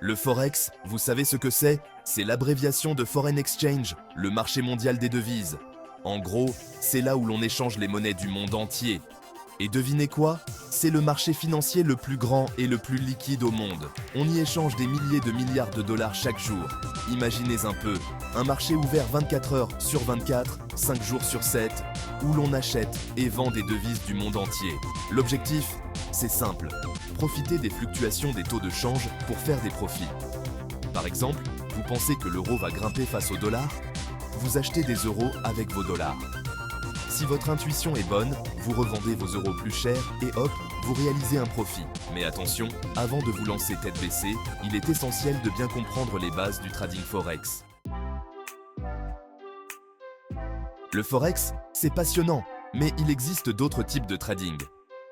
Le Forex, vous savez ce que c'est? C'est l'abréviation de Foreign Exchange, le marché mondial des devises. En gros, c'est là où l'on échange les monnaies du monde entier. Et devinez quoi? C'est le marché financier le plus grand et le plus liquide au monde. On y échange des milliers de milliards de dollars chaque jour. Imaginez un peu, un marché ouvert 24 heures sur 24, 5 jours sur 7, où l'on achète et vend des devises du monde entier. L'objectif, c'est simple, profiter des fluctuations des taux de change pour faire des profits. Par exemple, vous pensez que l'euro va grimper face au dollar? Vous achetez des euros avec vos dollars. Si votre intuition est bonne, vous revendez vos euros plus chers et hop, vous réalisez un profit. Mais attention, avant de vous lancer tête baissée, il est essentiel de bien comprendre les bases du trading forex. Le forex, c'est passionnant, mais il existe d'autres types de trading.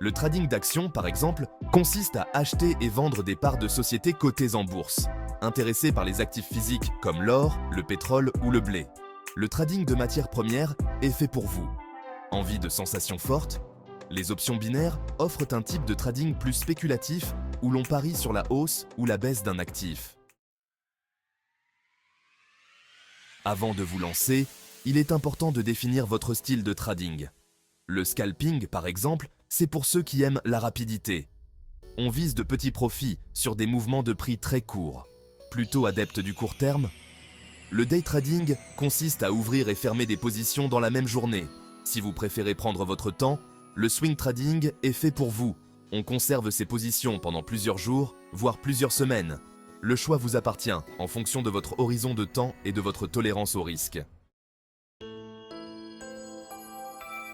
Le trading d'actions, par exemple, consiste à acheter et vendre des parts de sociétés cotées en bourse, intéressées par les actifs physiques comme l'or, le pétrole ou le blé. Le trading de matières premières est fait pour vous. Envie de sensations fortes? Les options binaires offrent un type de trading plus spéculatif où l'on parie sur la hausse ou la baisse d'un actif. Avant de vous lancer, il est important de définir votre style de trading. Le scalping, par exemple, c'est pour ceux qui aiment la rapidité. On vise de petits profits sur des mouvements de prix très courts. Plutôt adepte du court terme? Le day trading consiste à ouvrir et fermer des positions dans la même journée. Si vous préférez prendre votre temps, le swing trading est fait pour vous. On conserve ses positions pendant plusieurs jours, voire plusieurs semaines. Le choix vous appartient en fonction de votre horizon de temps et de votre tolérance au risque.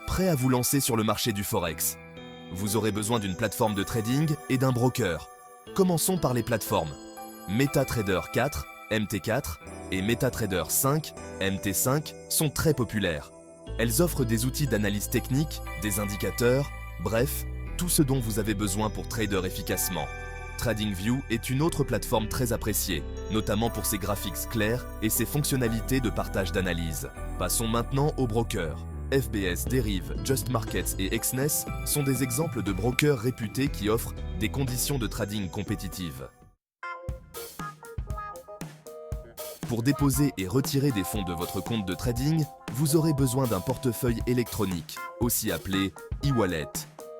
Prêt à vous lancer sur le marché du forex? Vous aurez besoin d'une plateforme de trading et d'un broker. Commençons par les plateformes. MetaTrader 4, MT4 et MetaTrader 5, MT5 sont très populaires. Elles offrent des outils d'analyse technique, des indicateurs, bref, tout ce dont vous avez besoin pour trader efficacement. TradingView est une autre plateforme très appréciée, notamment pour ses graphiques clairs et ses fonctionnalités de partage d'analyse. Passons maintenant aux brokers. FBS, Derive, Just Markets et Exness sont des exemples de brokers réputés qui offrent des conditions de trading compétitives. Pour déposer et retirer des fonds de votre compte de trading, vous aurez besoin d'un portefeuille électronique, aussi appelé e-wallet.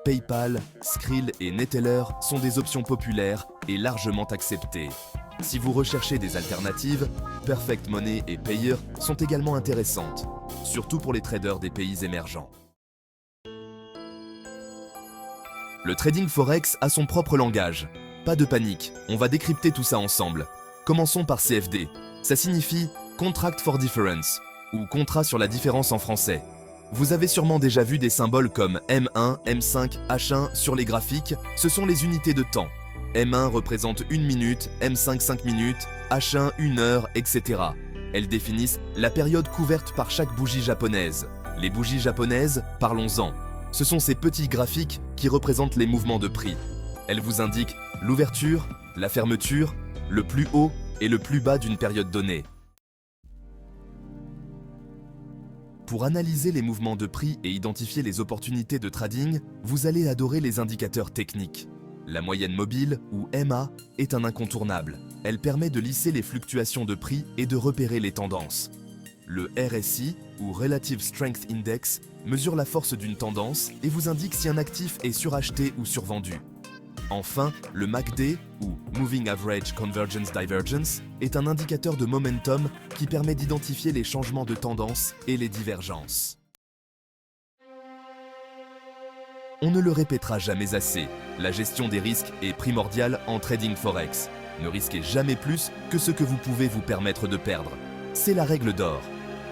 PayPal, Skrill et Neteller sont des options populaires et largement acceptées. Si vous recherchez des alternatives, Perfect Money et Payer sont également intéressantes, surtout pour les traders des pays émergents. Le trading forex a son propre langage. Pas de panique, on va décrypter tout ça ensemble. Commençons par CFD. Ça signifie Contract for Difference, ou contrat sur la différence en français. Vous avez sûrement déjà vu des symboles comme M1, M5, H1 sur les graphiques, ce sont les unités de temps. M1 représente 1 minute, M5 5 minutes, H1 1 heure, etc. Elles définissent la période couverte par chaque bougie japonaise. Les bougies japonaises, parlons-en. Ce sont ces petits graphiques qui représentent les mouvements de prix. Elles vous indiquent l'ouverture, la fermeture, le plus haut et le plus bas d'une période donnée. Pour analyser les mouvements de prix et identifier les opportunités de trading, vous allez adorer les indicateurs techniques. La moyenne mobile, ou MA, est un incontournable. Elle permet de lisser les fluctuations de prix et de repérer les tendances. Le RSI, ou Relative Strength Index, mesure la force d'une tendance et vous indique si un actif est suracheté ou survendu. Enfin, le MACD, ou Moving Average Convergence Divergence, est un indicateur de momentum qui permet d'identifier les changements de tendance et les divergences. On ne le répétera jamais assez, la gestion des risques est primordiale en trading forex. Ne risquez jamais plus que ce que vous pouvez vous permettre de perdre. C'est la règle d'or.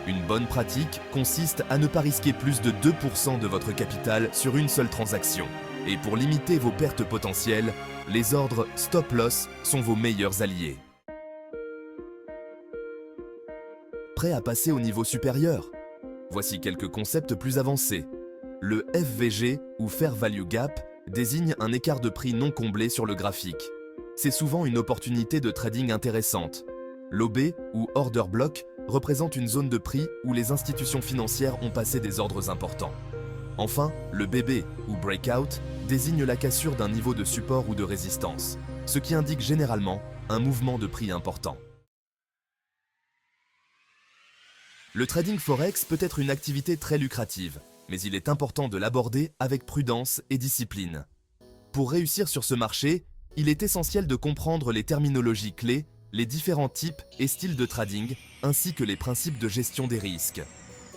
Une bonne pratique consiste à ne pas risquer plus de 2% de votre capital sur une seule transaction. Et pour limiter vos pertes potentielles, les ordres Stop Loss sont vos meilleurs alliés. Prêt à passer au niveau supérieur? Voici quelques concepts plus avancés. Le FVG, ou Fair Value Gap, désigne un écart de prix non comblé sur le graphique. C'est souvent une opportunité de trading intéressante. L'OB, ou Order Block, représente une zone de prix où les institutions financières ont passé des ordres importants. Enfin, le BB, ou Breakout, désigne la cassure d'un niveau de support ou de résistance. ce qui indique généralement un mouvement de prix important. Le trading forex peut être une activité très lucrative, mais il est important de l'aborder avec prudence et discipline. Pour réussir sur ce marché, il est essentiel de comprendre les terminologies clés, les différents types et styles de trading, ainsi que les principes de gestion des risques.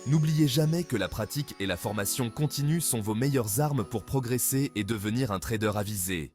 N'oubliez jamais que la pratique et la formation continue sont vos meilleures armes pour progresser et devenir un trader avisé.